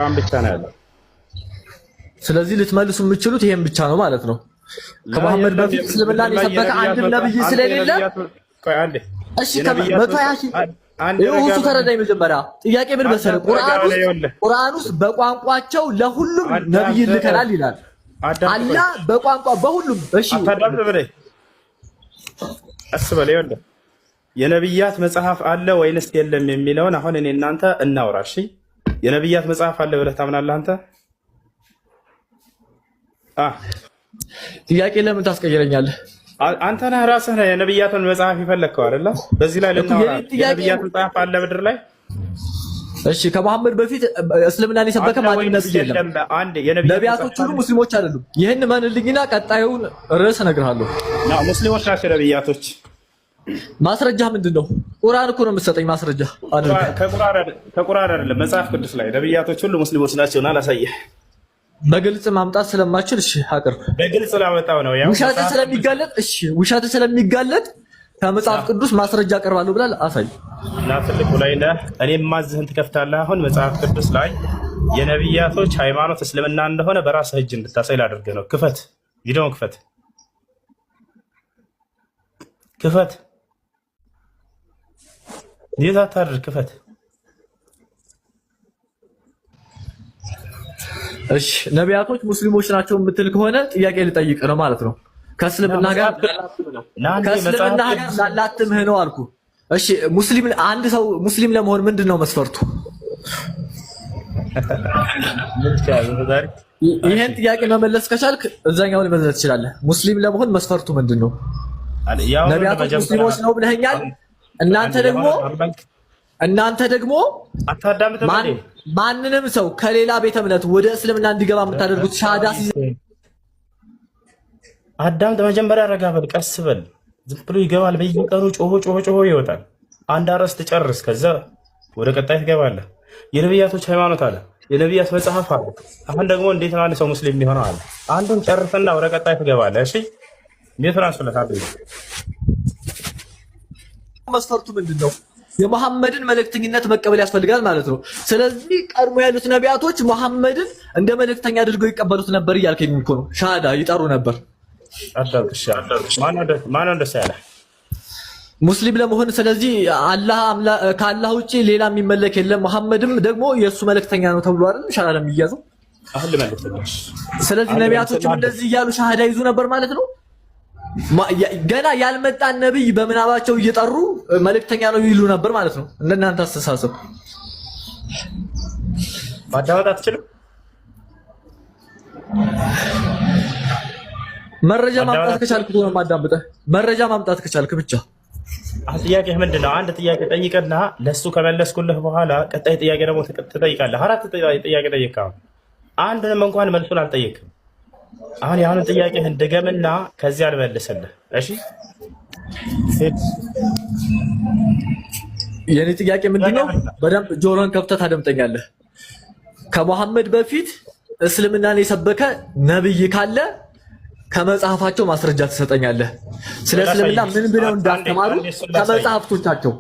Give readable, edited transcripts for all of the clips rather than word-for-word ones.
ብቻ ነው ያለው። ስለዚህ ልትመልሱ የምትችሉት ይሄን ብቻ ነው ማለት ነው። ከመሐመድ በፊት እስልምናን የሰበከ አንድም ነብይ ስለሌለ እሺ እሱ ተረዳኝ። መጀመሪያ ጥያቄ ምን መሰለህ? ቁርአን ውስጥ በቋንቋቸው ለሁሉም ነብይ ልከናል ይላል አላህ በቋንቋ በሁሉም። እሺ አስበለ ይወለ የነብያት መጽሐፍ አለ ወይንስ የለም የሚለውን አሁን እኔ እናንተ እናውራ። እሺ የነብያት መጽሐፍ አለ ብለህ ታምናለህ አንተ? ጥያቄ ለምን ታስቀይረኛለህ? አንተ ነህ ራስህ ነህ የነብያትን መጽሐፍ ይፈለከው አይደለ? በዚህ ላይ ልናወራ የነብያት መጽሐፍ አለ ምድር ላይ። እሺ ከመሐመድ በፊት እስልምናን የሰበከ ማንም ነብይ የለም። ነቢያቶች ሁሉ ሙስሊሞች አይደሉም። ይሄን ማንልኝና ቀጣዩን ርዕስ እነግርሃለሁ። ሙስሊሞች ናቸው ነብያቶች። ማስረጃ ምንድነው? ቁርአን እኮ ነው የምትሰጠኝ ማስረጃ አይደል? ከቁርአን አይደለም መጽሐፍ ቅዱስ ላይ ነብያቶች ሁሉ ሙስሊሞች ናቸውና ላሳየህ። በግልጽ ማምጣት ስለማችል እሺ አቅርብ። በግልጽ ላመጣው ነው ያው ውሸት ስለሚጋለጥ እሺ ውሸት ስለሚጋለጥ ከመጽሐፍ ቅዱስ ማስረጃ አቀርባለሁ ብላል አሳይ። እና ትልቁ ላይ እኔም ማዝህን ትከፍታለህ። አሁን መጽሐፍ ቅዱስ ላይ የነብያቶች ሃይማኖት እስልምና እንደሆነ በራስህ እጅ እንድታሳይ ላድርግ ነው። ክፈት፣ ቪዲዮውን ክፈት፣ ክፈት፣ እንዴት አታድርግ፣ ክፈት። እሺ ነቢያቶች ሙስሊሞች ናቸው የምትል ከሆነ ጥያቄ ልጠይቅ ነው ማለት ነው። ከእስልምና ጋር ላላትምህ ነው አልኩ። እሺ ሙስሊም አንድ ሰው ሙስሊም ለመሆን ምንድነው መስፈርቱ? ይሄን ጥያቄ መመለስ ከቻልክ እዛኛውን መመለስ ትችላለህ። ሙስሊም ለመሆን መስፈርቱ ምንድነው? ነቢያቶች ሙስሊሞች ነው ብለኸኛል። እናንተ ደግሞ ማንንም ሰው ከሌላ ቤተ እምነት ወደ እስልምና እንዲገባ የምታደርጉት ሻሃዳ አዳምጥ። መጀመሪያ ረጋ በል፣ ቀስ በል። ዝም ብሎ ይገባል። በየቀኑ ጮሆ ይወጣል። አንድ አረስት ጨርስ፣ ከዛ ወደ ቀጣይ ትገባለህ። የነብያቶች ሃይማኖት አለ፣ የነብያት መጽሐፍ አለ። አሁን ደግሞ እንዴት ነው አንድ ሰው ሙስሊም የሚሆነው አለ። አንዱን ጨርስና ወደ ቀጣይ ትገባለህ። እሺ እንዴት ነው አንስለታል? መስፈርቱ ምንድነው? የመሐመድን መልእክተኝነት መቀበል ያስፈልጋል ማለት ነው። ስለዚህ ቀድሞ ያሉት ነቢያቶች መሐመድን እንደ መልእክተኛ አድርገው ይቀበሉት ነበር እያልከኝ እኮ ነው። ሻሃዳ ይጠሩ ነበር። ማነው እንደሱ ያለ ሙስሊም ለመሆን? ስለዚህ ከአላህ ውጭ ሌላ የሚመለክ የለም። መሐመድም ደግሞ የእሱ መልእክተኛ ነው ተብሎ አይደል ሻሃዳ የሚያዘው? ስለዚህ ነቢያቶችም እንደዚህ እያሉ ሻሃዳ ይዙ ነበር ማለት ነው። ገና ያልመጣን ነብይ በምናባቸው እየጠሩ መልእክተኛ ነው ይሉ ነበር ማለት ነው። እንደናንተ አስተሳሰብ ማዳመጥ አትችልም። መረጃ ማምጣት ከቻልክ ነው ማዳመጥ። መረጃ ማምጣት ከቻልክ ብቻ። ጥያቄ ምንድነው? አንድ ጥያቄ ጠይቀና ለሱ ከመለስኩልህ በኋላ ቀጣይ ጥያቄ ደግሞ ትጠይቃለህ። አራት ጥያቄ ጠይቀህ አንድንም እንኳን መልሱን አልጠየቅም። አሁን ያሁን ጥያቄህን ድገምና ከዚህ አልመልስልህ። እሺ የኔ ጥያቄ ምንድነው? በደንብ ጆሮን ከፍተህ ታደምጠኛለህ። ከመሐመድ በፊት እስልምናን የሰበከ ነብይ ካለ ከመጽሐፋቸው ማስረጃ ትሰጠኛለህ። ስለ እስልምና ምን ብለው እንዳስተማሩ ከመጽሐፍቶቻቸው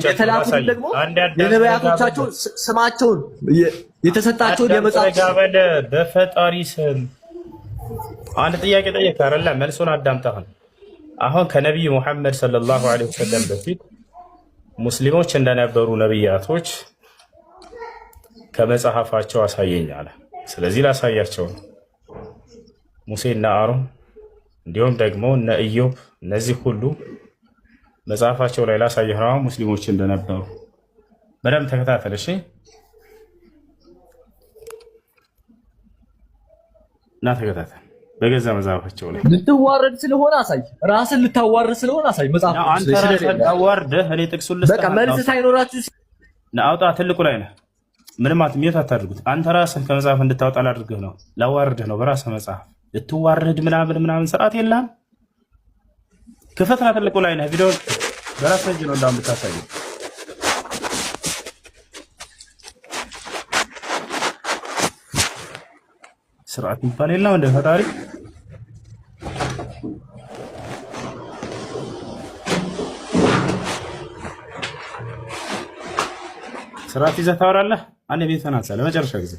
የተላኩት ደግሞ የነቢያቶቻቸው ስማቸውን የተሰጣቸውን የመጽሐፍ በፈጣሪ ስም አንድ ጥያቄ ጠየቅህ አይደለ? መልሱን አዳምጠህ አሁን ከነቢዩ ሙሐመድ ሰለላሁ ዐለይሂ ወሰለም በፊት ሙስሊሞች እንደነበሩ ነቢያቶች ከመጽሐፋቸው አሳየኝ አለ። ስለዚህ ላሳያቸው ነው። ሙሴና አሮን እንዲሁም ደግሞ እነ ኢዮብ እነዚህ ሁሉ መጽሐፋቸው ላይ ላሳየህ ነው ሙስሊሞች እንደነበሩ። በደንብ ተከታተል እሺ። እና ተከታተል። በገዛ መጽሐፋቸው ላይ ልትዋረድ ስለሆነ አሳይ። ራስን ልታዋርድ ስለሆነ አሳይ። መጽሐፍ አንተ ራስህን ታዋርደህ እኔ ጥቅሱን ልስጥህ። በቃ መልስ ሳይኖራችሁ አውጣ። ትልቁ ላይ ነህ። ምንም አትሚየት አታድርጉት። አንተ ራስህን ከመጽሐፍ እንድታወጣ ላድርግህ ነው። ላዋርድህ ነው በራስህ መጽሐፍ። ልትዋረድ ምናምን ስርዓት የለህም። ክፈትና ትልቁ ላይ ነህ። ቪዲዮ በራስህ እጅ ነው እንዳውም ብታሳየው። ስርዓት የሚባል የለም እንደ ፈጣሪ ስርዓት ይዘህ ታወራለህ። አንድ ቤት ተናሳ ለመጨረሻ ጊዜ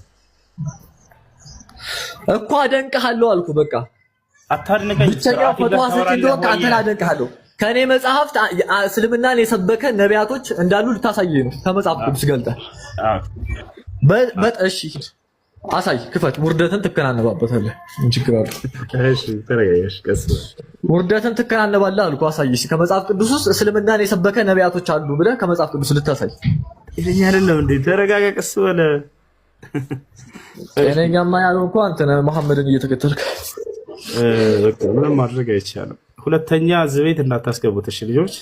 እኮ አደንቅሃለሁ አልኩ። በቃ አታድንቀኝ። ብቸኛው ፈትዋ ሰጪ እንደሆንክ አንተን አደንቅሃለሁ። ከኔ መጽሐፍት እስልምናን የሰበከ ነቢያቶች እንዳሉ ልታሳየኝ ነው ከመጽሐፍ ቅዱስ ገልጠህ። እሺ አሳይ፣ ክፈት። ውርደትን ትከናነባበታለህ። ምን ችግር አለ? እሺ ተረጋጋሽ፣ ቀስ ውርደትን ትከናነባለህ አልኩ። አሳይ እሺ። ከመጽሐፍ ቅዱስ ውስጥ እስልምናን የሰበከ ነቢያቶች አሉ ብለህ ከመጽሐፍ ቅዱስ ልታሳይ። ይሄኛ አይደለም እንዴ? ተረጋጋ፣ ቀስ በለ። እኔኛማ ያለው እንኳን አንተ ነህ መሐመድን እየተከተልክ። ምንም ማድረግ አይቻልም። ሁለተኛ እዚህ ቤት እንዳታስገቡት እሺ ልጆች።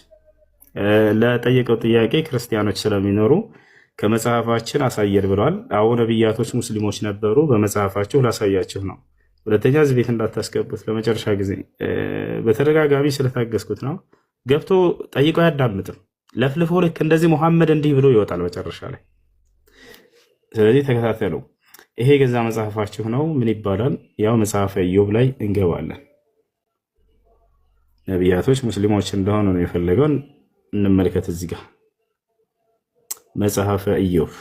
ለጠየቀው ጥያቄ ክርስቲያኖች ስለሚኖሩ ከመጽሐፋችን አሳየን ብለዋል። አሁን ነቢያቶች ሙስሊሞች ነበሩ፣ በመጽሐፋቸው ላሳያችሁ ነው። ሁለተኛ እዚህ ቤት እንዳታስገቡት ለመጨረሻ ጊዜ። በተደጋጋሚ ስለታገስኩት ነው። ገብቶ ጠይቆ አያዳምጥም። ለፍልፎ ልክ እንደዚህ ሙሐመድ እንዲህ ብሎ ይወጣል መጨረሻ ላይ። ስለዚህ ተከታተሉ። ይሄ የገዛ መጽሐፋችሁ ነው። ምን ይባላል? ያው መጽሐፈ ኢዮብ ላይ እንገባለን። ነቢያቶች ሙስሊሞች እንደሆኑ ነው የፈለገውን እንመልከት። እዚህ ጋር መጽሐፈ ኢዮብ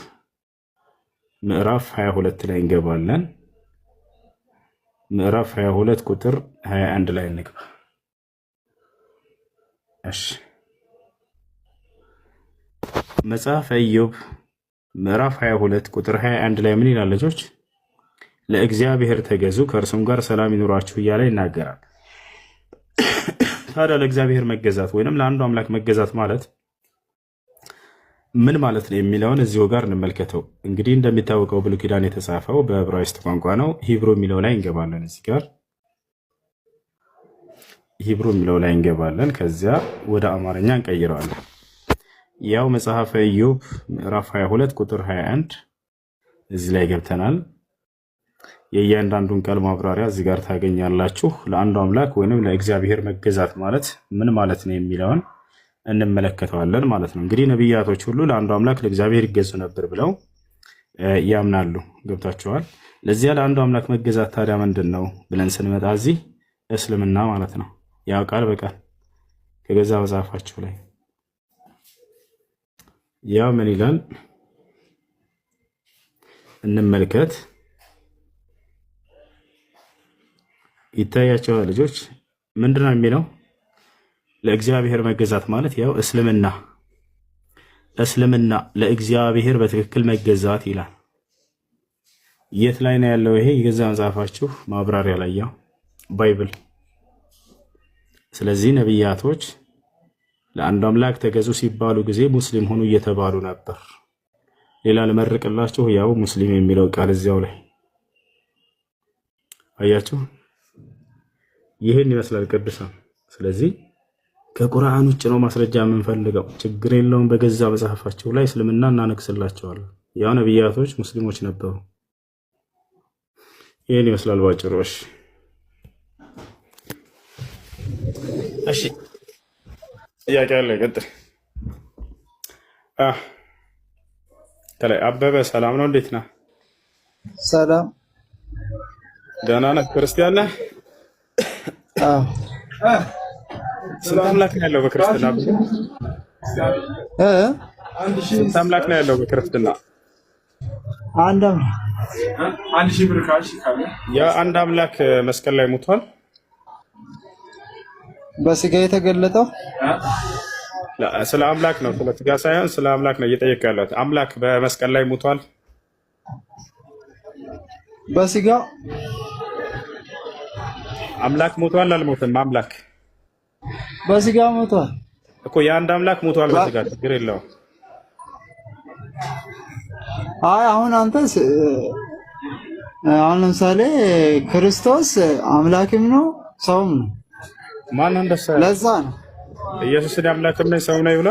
ምዕራፍ 22 ላይ እንገባለን። ምዕራፍ 22 ቁጥር 21 ላይ እንግባ። እሺ መጽሐፈ ኢዮብ ምዕራፍ 22 ቁጥር 21 ላይ ምን ይላል ልጆች? ለእግዚአብሔር ተገዙ ከእርሱም ጋር ሰላም ይኑራችሁ እያለ ይናገራል። ታዲያ ለእግዚአብሔር መገዛት ወይንም ለአንዱ አምላክ መገዛት ማለት ምን ማለት ነው የሚለውን እዚሁ ጋር እንመልከተው። እንግዲህ እንደሚታወቀው ብሉይ ኪዳን የተጻፈው በዕብራይስጥ ቋንቋ ነው። ሂብሩ የሚለው ላይ እንገባለን። እዚህ ጋር ሂብሩ የሚለው ላይ እንገባለን። ከዚያ ወደ አማርኛ እንቀይረዋለን። ያው መጽሐፈ ኢዮብ ምዕራፍ 22 ቁጥር 21 እዚህ ላይ ገብተናል። የእያንዳንዱን ቃል ማብራሪያ እዚህ ጋር ታገኛላችሁ። ለአንዱ አምላክ ወይንም ለእግዚአብሔር መገዛት ማለት ምን ማለት ነው የሚለውን እንመለከተዋለን ማለት ነው። እንግዲህ ነቢያቶች ሁሉ ለአንዱ አምላክ ለእግዚአብሔር ይገዙ ነበር ብለው ያምናሉ። ገብታችኋል? ለዚያ ለአንዱ አምላክ መገዛት ታዲያ ምንድን ነው ብለን ስንመጣ እዚህ እስልምና ማለት ነው። ያው ቃል በቃል ከገዛ መጽሐፋችሁ ላይ ያው ምን ይላል እንመልከት። ይታያቸዋል ልጆች። ምንድነው የሚለው? ለእግዚአብሔር መገዛት ማለት ያው እስልምና ለእግዚአብሔር በትክክል መገዛት ይላል። የት ላይ ነው ያለው? ይሄ የገዛ መጽሐፋችሁ ማብራሪያ ላይ ያው ባይብል። ስለዚህ ነቢያቶች ለአንድ አምላክ ተገዙ ሲባሉ ጊዜ ሙስሊም ሆኑ እየተባሉ ነበር። ሌላ ልመርቅላችሁ፣ ያው ሙስሊም የሚለው ቃል እዚያው ላይ አያችሁ። ይህን ይመስላል ቅዱሳን። ስለዚህ ከቁርአን ውጭ ነው ማስረጃ የምንፈልገው፣ ችግር የለውም። በገዛ መጽሐፋቸው ላይ እስልምና እናነግስላቸዋለን። ያው ነቢያቶች ሙስሊሞች ነበሩ። ይህን ይመስላል ባጭሩ። እሺ ጥያቄ አለ? ቀጥል። ከላይ አበበ ሰላም ነው? እንዴት ነህ? ሰላም። ደህና ነህ? ክርስቲያን ነህ? ስንት አምላክ ነው ያለው በክርስትና? ስንት አምላክ ነው ያለው በክርስትና? አንድ አምላክ። አንድ ሺህ ብር ካሽ ካለ ያ አንድ አምላክ መስቀል ላይ ሞቷል። በስጋ የተገለጠው ስለ አምላክ ነው፣ ስለ ስጋ ሳይሆን ስለ አምላክ ነው እየጠየቀ ያለው። አምላክ በመስቀል ላይ ሞቷል። በስጋ አምላክ ሞቷል አልሞተም? አምላክ በስጋ ሞቷል እኮ። የአንድ አምላክ ሞቷል በስጋ ችግር የለውም። አይ አሁን አንተስ አሁን ለምሳሌ ክርስቶስ አምላክም ነው ሰውም ነው። ማን እንደሰ ለዛ ነው ኢየሱስ አምላክም ነው ሰውም ነው ይብላ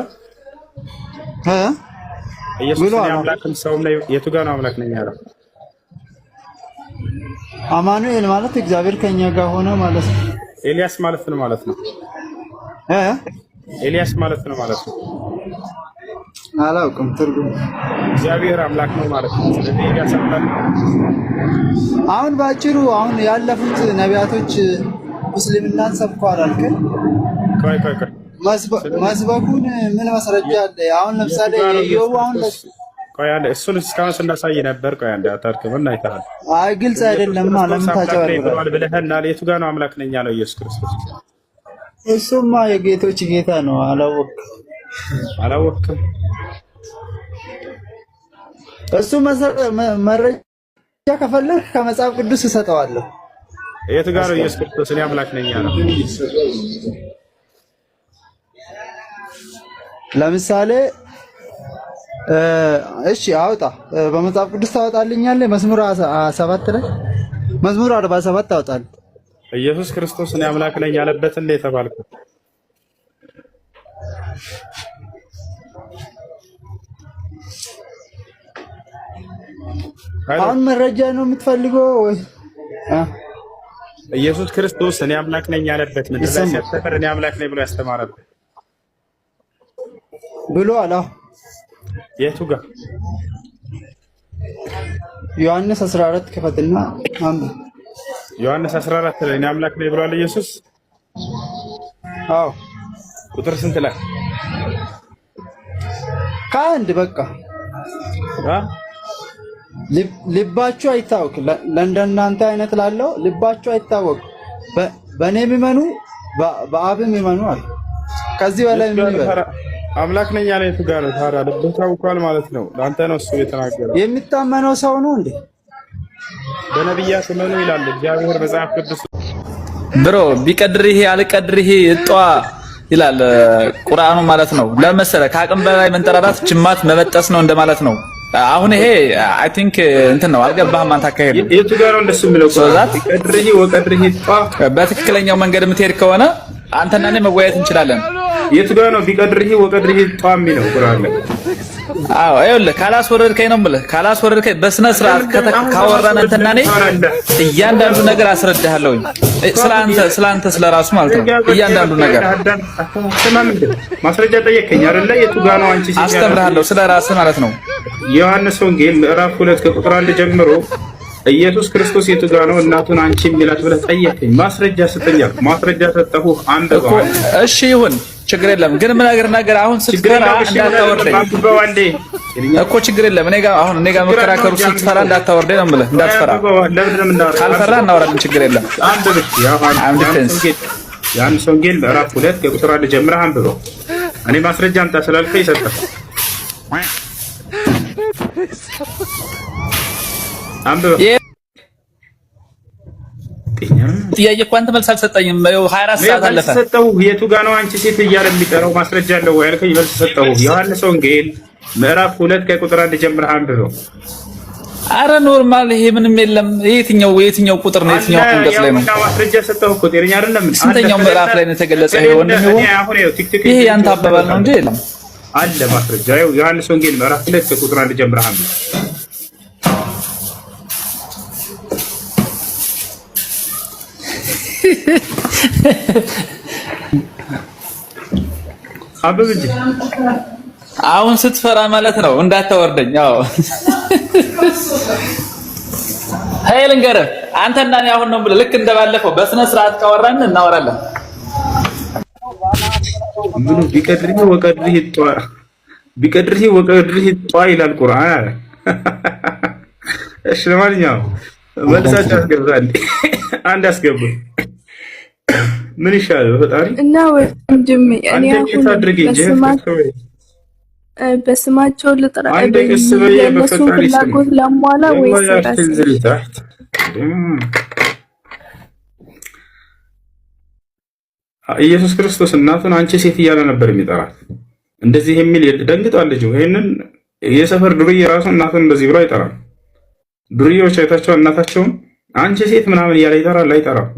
ኢየሱስ አምላክም ሰውም ነው። የቱ ጋር ነው አምላክ ነኝ ያለው? አማኑኤል ማለት እግዚአብሔር ከኛ ጋር ሆነ ማለት ነው። ኤልያስ ማለት ነው ማለት ነው። ኤልያስ ማለት ነው ማለት ነው። አላውቅም ትርጉም። እግዚአብሔር አምላክ ነው ማለት ነው። ስለዚህ ኤልያስ አምላክ ነው። አሁን ባጭሩ አሁን ያለፉት ነቢያቶች ሙስሊምናን ሰብከዋል አልከኝ። ቆይ መስበኩን ምን ማስረጃ አለ? አሁን ለምሳሌ ኢዮብ አሁን ቆይ አንዴ እሱን እስካሁን ስናሳይ ነበር። ቆይ አንዴ አታርክምና አይተሃል። አይ ግልጽ አይደለም። ለምን ታጨበርባለህ ብለህና የቱ ጋር ነው አምላክ ነኝ ያለው ኢየሱስ ክርስቶስ? እሱማ የጌቶች ጌታ ነው። አላወቅም። እሱ መረጃ ከፈለክ ከመጽሐፍ ቅዱስ እሰጠዋለሁ። የቱ ጋር ነው ኢየሱስ ክርስቶስ እኔ አምላክ ነኝ ያለው? ለምሳሌ እሺ አውጣ፣ በመጽሐፍ ቅዱስ ታወጣልኛለህ? መዝሙር 7 ላይ መዝሙር 47 ታወጣለህ። ኢየሱስ ክርስቶስ እኔ አምላክ ነኝ ያለበት እንደ የተባልኩ አሁን መረጃ ነው የምትፈልገው ወይ? ኢየሱስ ክርስቶስ እኔ አምላክ ነኝ ያለበት ምንድን ነው? ሲያስተምር እኔ አምላክ ነኝ ብሎ ያስተማረበት ብሎ አላ የቱ ጋር? ዮሐንስ 14 ክፈትና አንብብ። ዮሐንስ 14 ላይ እኔ አምላክ ነኝ ብሏል ኢየሱስ። አዎ ቁጥር ስንት ላይ? ከአንድ በቃ ልባችሁ አይታወቅ። ለእንደናንተ አይነት ላለው ልባችሁ አይታወቅ። በእኔ የሚመኑ በአብም የሚመኑ አለ። ከዚህ በላይ ምን ይበል? አምላክ ነኝ ያለ የቱ ጋር ነው ታዲያ? ልብህ ታውቋል ማለት ነው። ለአንተ ነው እሱ የተናገረው። የሚታመነው ሰው ነው እንዴ? በነቢያት እመኑ ይላል እግዚአብሔር መጽሐፍ ቅዱስ። ብሮ ቢቀድርህ አልቀድርህ እጧ ይላል ቁርአኑ ማለት ነው። ለመሰለህ ከአቅም በላይ መንጠራራት ጅማት መበጠስ ነው እንደማለት ነው። አሁን ይሄ አይ ቲንክ እንትን ነው። አልገባህም አንተ አካሄድ የቱ ጋር ነው እንደሱ የሚለው? ቢቀድርህ ወቀድርህ እጧ። በትክክለኛው መንገድ የምትሄድ ከሆነ አንተና እኔ መወያየት እንችላለን። የቱ ጋር ነው ቢቀድርህ ወቀድርህ እጧ የሚለው ቁርአን ላይ? አዎ ይኸውልህ፣ ካላስወረድከኝ ነው የምልህ። ካላስወረድከኝ በስነ ስርዓት ካወራን አንተና እኔ እያንዳንዱ ነገር አስረዳሃለሁኝ። ስላንተ ስለራሱ ማለት ነው። እያንዳንዱ ነገር ማስረጃ ጠየቀኝ አይደለ? የቱ ጋር ነው አንቺ አስተምርሃለሁ፣ ስለራስህ ማለት ነው። ዮሐንስ ወንጌል ምዕራፍ 2 ከቁጥር 1 ጀምሮ ኢየሱስ ክርስቶስ የቱ ጋር ነው እናቱን አንቺ የሚላት ብለህ ጠየቀኝ። ማስረጃ ስጠኝ። ማስረጃ ሰጠሁህ። አንድ ባል እሺ ይሁን ችግር የለም። ግን ምን ነገር አሁን ስትፈራ እንዳታወርደኝ እኮ ችግር የለም። እኔ ጋር መከራከሩ ስትፈራ እንዳታወርደኝ ነው የምልህ። እንዳትፈራ። ካልፈራ እናወራለን። ችግር የለም። ዮሐንስ ወንጌል ምዕራፍ 2 ከቁጥር 1 ጀምረህ አንብበው። እኔ ማስረጃ አምጣ ስላልከኝ ሰጠህ። አንብበው። ጥያቄ እኮ አንተ መልስ አልሰጠኝም። 24 ሰዓት አለፈ። ሰጠሁህ። የቱ ጋር ነው አንቺ ሴት እያለ የሚጠራው? ማስረጃ አለው ወይ አልከኝ፣ መልስ ሰጠሁህ። ዮሐንስ ወንጌል ምዕራፍ 2 ከቁጥር 1 ጀምረህ አንብበው። አረ ኖርማል፣ ይሄ ምንም የለም። የትኛው ቁጥር ነው? የትኛው አንቀጽ ላይ ነው? ማስረጃ ሰጠሁህ እኮ ጤነኛ አይደለም። ስንተኛው ምዕራፍ ላይ ነው የተገለጸው? ይሄ ወንድም ይሄ ያንተ አባባል ነው እንጂ የለም አለ ማስረጃ። ዮሐንስ ወንጌል ምዕራፍ 2 ከቁጥር 1 ጀምረህ አንብበው። አበብ እንጂ አሁን ስትፈራ ማለት ነው እንዳታወርደኝ። አዎ ኃይል እንገርህ አንተና እኔ አሁን ነው ብለህ ልክ እንደባለፈው በስነ ስርዓት ካወራን እናወራለን። ምኑ ቢቀድርህ ወቀድርህ ጧ ይላል ቁርአን። እሺ ለማንኛውም መልሳችሁ አስገብታል። አንድ አስገቡ። ምን ይሻላል ፈጣሪ እና ወንድሜ እኔ አሁን በስማቸው ልጥራ የእነሱን ፍላጎት ላሟላ ወይስ ኢየሱስ ክርስቶስ እናቱን አንቺ ሴት እያለ ነበር የሚጠራት። እንደዚህ የሚል ደንግጧል ልጁ። ይሄንን የሰፈር ዱርዬ ራሱ እናቱን እንደዚህ ብሎ አይጠራም። ዱርዬዎች አይታቸው እናታቸውን አንቺ ሴት ምናምን እያለ ይጠራል አይጠራም።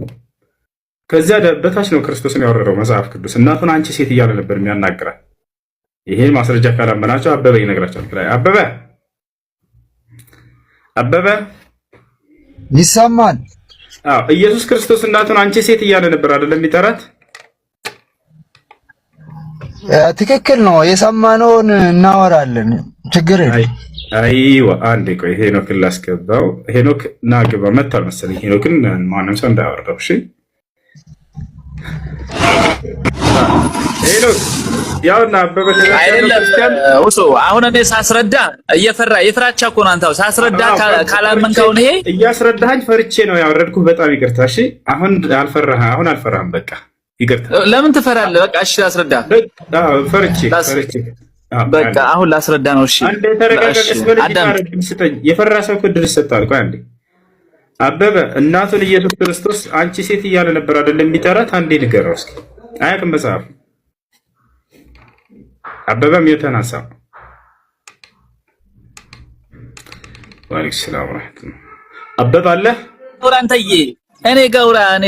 ከዚያ በታች ነው ክርስቶስን ያወረደው መጽሐፍ ቅዱስ። እናቱን አንቺ ሴት እያለ ነበር የሚያናግራት። ይሄ ማስረጃ ካላመናቸው አበበ ይነግራቸዋል። አበበ ይሰማል። አዎ ኢየሱስ ክርስቶስ እናቱን አንቺ ሴት እያለ ነበር አይደለም የሚጠራት? ትክክል ነው። የሰማነውን እናወራለን። ችግር የለም። አይዋ አንዴ ቆይ ሄኖክን ላስገባው። ሄኖክ ና ግባ። መጥቷል መሰለኝ። ሄኖክን ማንም ሰው እንዳያወርደው። እሺ ሄኖክ ያውና አበበ አይደለም እሱ አሁን እኔ ሳስረዳ የፍራቻ እኮ ነው። አንተው ሳስረዳ ካላመንከው ይሄ እያስረዳኸኝ ፈርቼ ነው ያወረድኩህ። በጣም ይቅርታ። እሺ አሁን አልፈራህም። በቃ ይቅርታ። ለምን ትፈራለህ? በቃ እሺ አስረዳ። ፈርቼ በቃ አሁን ላስረዳ ነው። እሺ አንዴ ተረጋጋስ በልጅ ስጠኝ። የፈራ ሰው እኮ እድል ይሰጣል። ቆይ አንዴ አበበ እናቱን ኢየሱስ ክርስቶስ አንቺ ሴት እያለ ነበር አይደል የሚጠራት? አንዴ ንገረው እስኪ። አያውቅም መጽሐፍ። አበበም የተናሳ ወአለይኩም ሰላም ወራህመቱላህ። አበበ አለ አንተዬ እኔ ጋውራ እኔ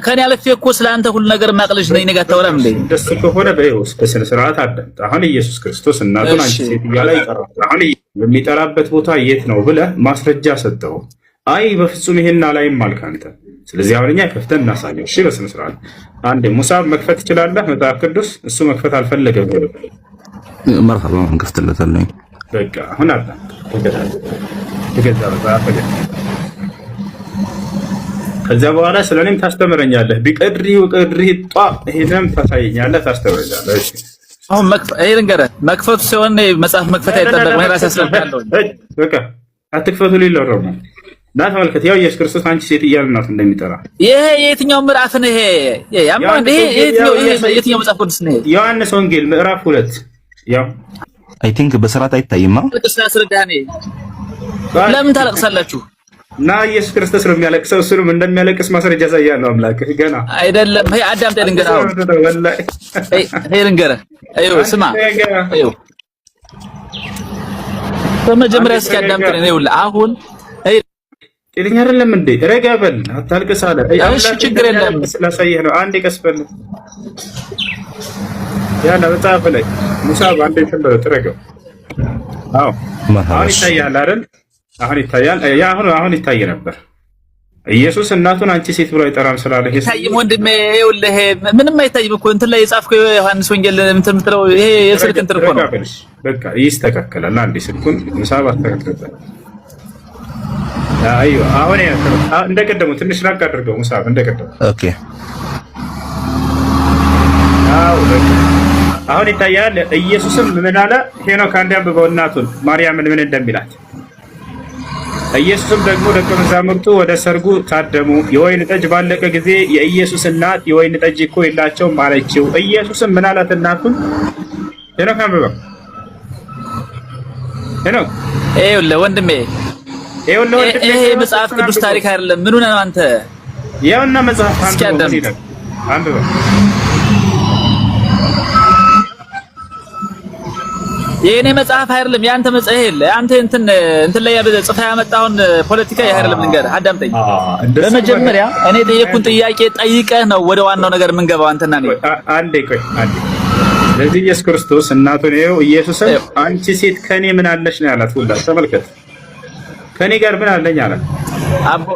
ከኔ አለፌ እኮ ስለ አንተ ሁሉ ነገር ማቅለሽ ነኝ። እኔ ጋር ታወራም እንዴ? እንደሱ ከሆነ በይወስ በስነ ስርዓት አዳምጥ። አሁን ኢየሱስ ክርስቶስ እናቱን አንቺ ሴት እያለ ይጠራል። አሁን የሚጠራበት ቦታ የት ነው ብለህ ማስረጃ ሰጠው። አይ በፍጹም ይሄን አላይም አልክ አንተ። ስለዚህ አሁን እኛ ከፍተን እናሳየው። እሺ በስነ ስርዓት አንዴ ሙሳብ መክፈት ትችላለህ? መጽሐፍ ቅዱስ እሱ መክፈት አልፈለገም ብሎ መርሐባ እንከፍትለታለኝ። በቃ አሁን አላ ተገዛ መጽሐፍ ከዛ በኋላ ስለኔም ታስተምረኛለህ። ቢቀድሪ ወቀድሪ ጧ ይሄንም ታሳየኛለህ፣ ታስተምረኛለህ። እሺ አሁን መክፈቱ ሲሆን መጽሐፍ መክፈት አይጠበቅም። ራስ ያስረዳለሁ። በቃ አትክፈቱ ሊለው ነው እና ተመልከት። ያው ኢየሱስ ክርስቶስ አንቺ ሴት እያለ እናቱ እንደሚጠራ ይሄ የትኛው ምዕራፍ ነው? ይሄ ያማን ይሄ የትኛው መጽሐፍ ቅዱስ ነው? ዮሐንስ ወንጌል ምዕራፍ 2 ያው አይ ቲንክ በስርዓት አይታይማ። ቅዱስ አስረዳኔ ለምን ታለቅሳላችሁ? እና ኢየሱስ ክርስቶስ ነው የሚያለቅሰው። እሱንም እንደሚያለቅስ ማስረጃ ያሳያለሁ። አምላክ ገና አይደለም። ሄይ አዳም ልንገርህ፣ ወላሂ ሄይ ልንገርህ። አይው ስማ፣ አይው በመጀመሪያ እስኪ አዳምጠኝ ነው። ይኸውልህ አሁን ጤነኛ አይደለም እንዴ? ረጋ በል አታልቅስ አለ። እሺ ችግር የለም ስላሳየህ ነው። አንዴ ቀስ በል ያለ መጽሐፍ ላይ ሙሳ አንዴ ተበለ ተረጋው። አዎ አሁን ይታያል አይደል? አሁን ይታያል። አሁን ይታይ ነበር። ኢየሱስ እናቱን አንቺ ሴት ብሎ አይጠራም ስላለ ይሄ ታይም ወንድሜ፣ ይኸውልህ ምንም አይታይም እኮ እንትን ላይ የጻፍከው ዮሐንስ ወንጌል እንትን የምትለው ይሄ የስልክ እንትን እኮ ነው። በቃ ይስተካከላል። አንዴ ስልኩን ሙሳብ አስተካክለታል። አይዮ አሁን እንደቀደሙ ትንሽ ራቅ አድርገው ሙሳብ እንደቀደሙ። ኦኬ አሁን ይታያል። ኢየሱስም ምን አለ? ሄኖክ አንዴ አንብበው እናቱን ማርያምን ምን እንደሚላት። ኢየሱስም ደግሞ ደቀ መዛሙርቱ ወደ ሰርጉ ታደሙ። የወይን ጠጅ ባለቀ ጊዜ የኢየሱስ እናት የወይን ጠጅ እኮ የላቸውም አለችው። ኢየሱስም ምን አላት እናቱን? ሄኖክ አንብበው። ሄኖክ ይኸውልህ ወንድሜ፣ ይሄ መጽሐፍ ቅዱስ ታሪክ አይደለም። ምን ሆነህ ነው አንተ? ያውና መጽሐፍ አንብበው። የኔ መጽሐፍ አይደለም፣ ያንተ መጽሐፍ የለ። አንተ እንትን ላይ ጽፋ ያመጣውን ፖለቲካ አይደለም። ልንገርህ፣ አዳምጠኝ። በመጀመሪያ እኔ ጠየቅኩን ጥያቄ ጠይቀህ ነው ወደ ዋናው ነገር የምንገባው። አንተና እኔ አንዴ ቆይ። ለዚህ ኢየሱስ ክርስቶስ እናቱን ይኸው ኢየሱስም አንቺ ሴት ከኔ ምን አለሽ ነው ያላት። ሁላ ተመልከት፣ ከኔ ጋር ምን አለኝ አላት አቦ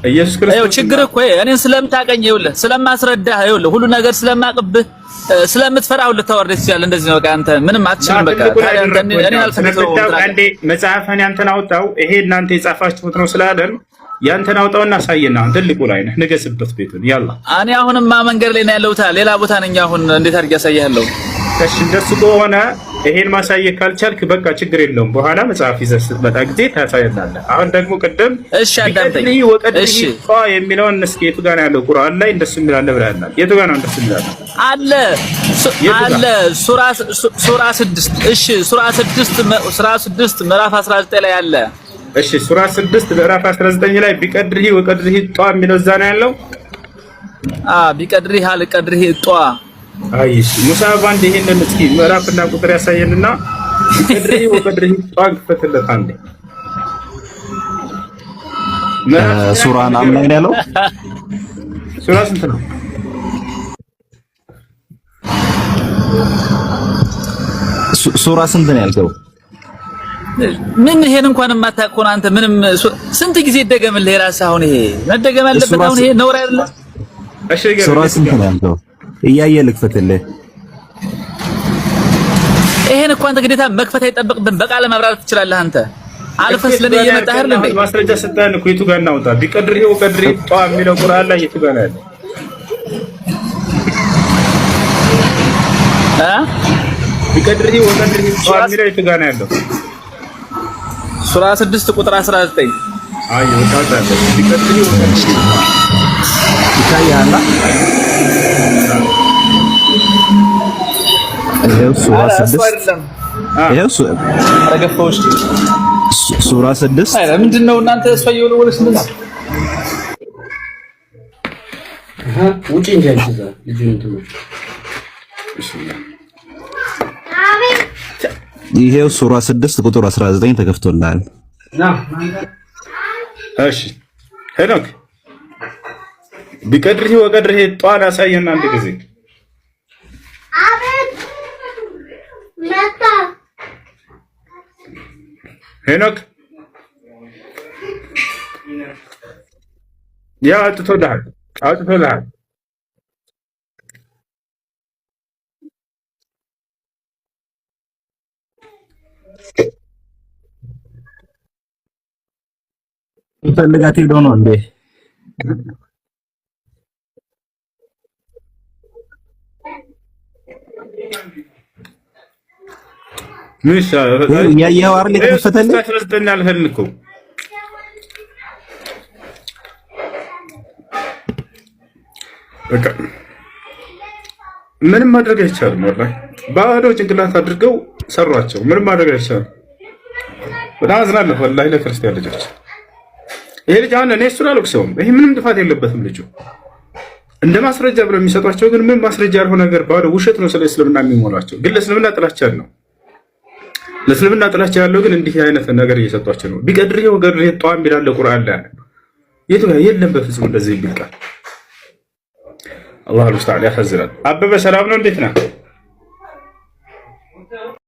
ኢየሱስ ክርስቶስ። ይኸው ችግር እኮ እኔን ስለምታቀኝ፣ ይኸውልህ ስለማስረዳህ፣ ይኸውልህ ሁሉ ነገር ስለማቅብህ ስለምትፈራው ልታወርደት ይችላል። እንደዚህ ነው። አንተ ምንም አትችልም። በቃ ታዲያ እኔ አልተመሰረው አንዴ መጽሐፍን ያንተን አውጣው። ይሄ እናንተ የጻፋችሁት ነው ስላለን ያንተን አውጣውና አሳየና ትልቁ ላይ ነህ፣ ንገስበት ቤቱን። ያላ እኔ አሁንማ መንገድ ላይ ነው ያለሁት፣ ሌላ ቦታ ነኝ። አሁን እንዴት አድርጌ ያሳያለሁ? እሺ እንደሱ ከሆነ ይሄን ማሳየት ካልቻልክ በቃ ችግር የለውም። በኋላ መጽሐፍ ይዘህ ስትመጣ ጊዜ ታሳየናለህ። አሁን ደግሞ ቅድም እሺ አዳምጠኝ። እሺ የሚለውን እስኪ የቱ ጋር ነው ያለው? ቁርአን ላይ እንደሱ የሚላል ብለናል። የቱ ጋር ነው እንደሱ የሚላል? አለ ሱራ 6 እሺ ሱራ 6 ምዕራፍ 19 ላይ አለ። እሺ ሱራ 6 ምዕራፍ 19 ላይ ቢቀድርህ ወቀድርህ ጧ የሚለው እዛ ነው ያለው። ቢቀድርህ አልቀድርህ ጧ። አይሽ ሙሳ ባንድ ይሄንን እስኪ ምዕራፍና ቁጥር ያሳየንና ቢቀድርህ ወቀድርህ ጧ ክፈትለት አንዴ። ሱራ ናም ላይ ነው ያለው። ሱራ ስንት ነው? ሱራ ስንት ነው ያልከው? ምን ይሄን እንኳን የማታውቀው አንተ ምንም ስንት ጊዜ ይደገምልህ? የራስህ አሁን ይሄ መደገም ያለበት አሁን ይሄ ነውር አይደለም። እሺ ሱራ ስንት ነው ያልከው? እያየ ልክፈትልህ። ይሄን እንኳን አንተ ግዴታ መክፈት አይጠበቅብህም። በቃለ ማብራራት ትችላለህ አንተ። አልፈስ ለኔ እየመጣህ አይደል እንዴ? ማስረጃ ሰጣን እኮ የቱ ጋር እናውጣ? ቢቀድርህ ወቀድርህ ጧ የሚለው ቁርአን ላይ የቱ ጋር ነው ያለው? ቢቀድሪ ወቀድሪ ጧሚራ ይተጋና ያለው ሱራ 6 ቁጥር 19 አይ ወጣጣለ ቢቀድሪ ወቀድሪ ይታያልና ይሄው ሱራ 6 ይሄው ሱራ 6 አይ ምንድነው እናንተ እስፈየው ነው ወለስ እንደዛ ውጪ እንጂ አይተዛ ልጅ እንትን ይሄው ሱራ 6 ቁጥር 19 ተከፍቶልሃል። እሺ ሄኖክ ቢቀድሪ ወቀድሪ ጧን አሳየና አንድ ጊዜ አቤት መጣ ሄኖክ ያ አጥቶልሃል ፈልጋት ሄዶ ነው እንዴ? ምንሽ ያየው አይደል የተከፈተልህ? ተረስተኛል ሄልንኩ በቃ ምንም ማድረግ አይቻልም። ወላሂ ባዶ ጭንቅላት አድርገው ሰሯቸው። ምንም ማድረግ አይቻልም። በጣም አዝናለሁ ወላሂ ለክርስቲያን ልጆች። ይሄ ልጅ አሁን እኔ እሱን አልወቅሰውም። ይሄ ምንም ጥፋት የለበትም ልጁ። እንደ ማስረጃ ብለው የሚሰጧቸው ግን ምን ማስረጃ ያልሆነ ነገር ባዶ ውሸት ነው ስለ እስልምና የሚሞላቸው። ግን ለእስልምና ጥላቻ ነው። ለእስልምና ጥላቻ ያለው ግን እንዲህ አይነት ነገር እየሰጧቸው ነው። ቢቀድሪ ወገድሪ ጧም ቢላል ቁርአን ላይ የቱ ጋር የለም በፍጹም እንደዚህ ይልቃል። አላህ ተዓላ ያፈዝራል። አበበ ሰላም ነው እንዴት ነህ?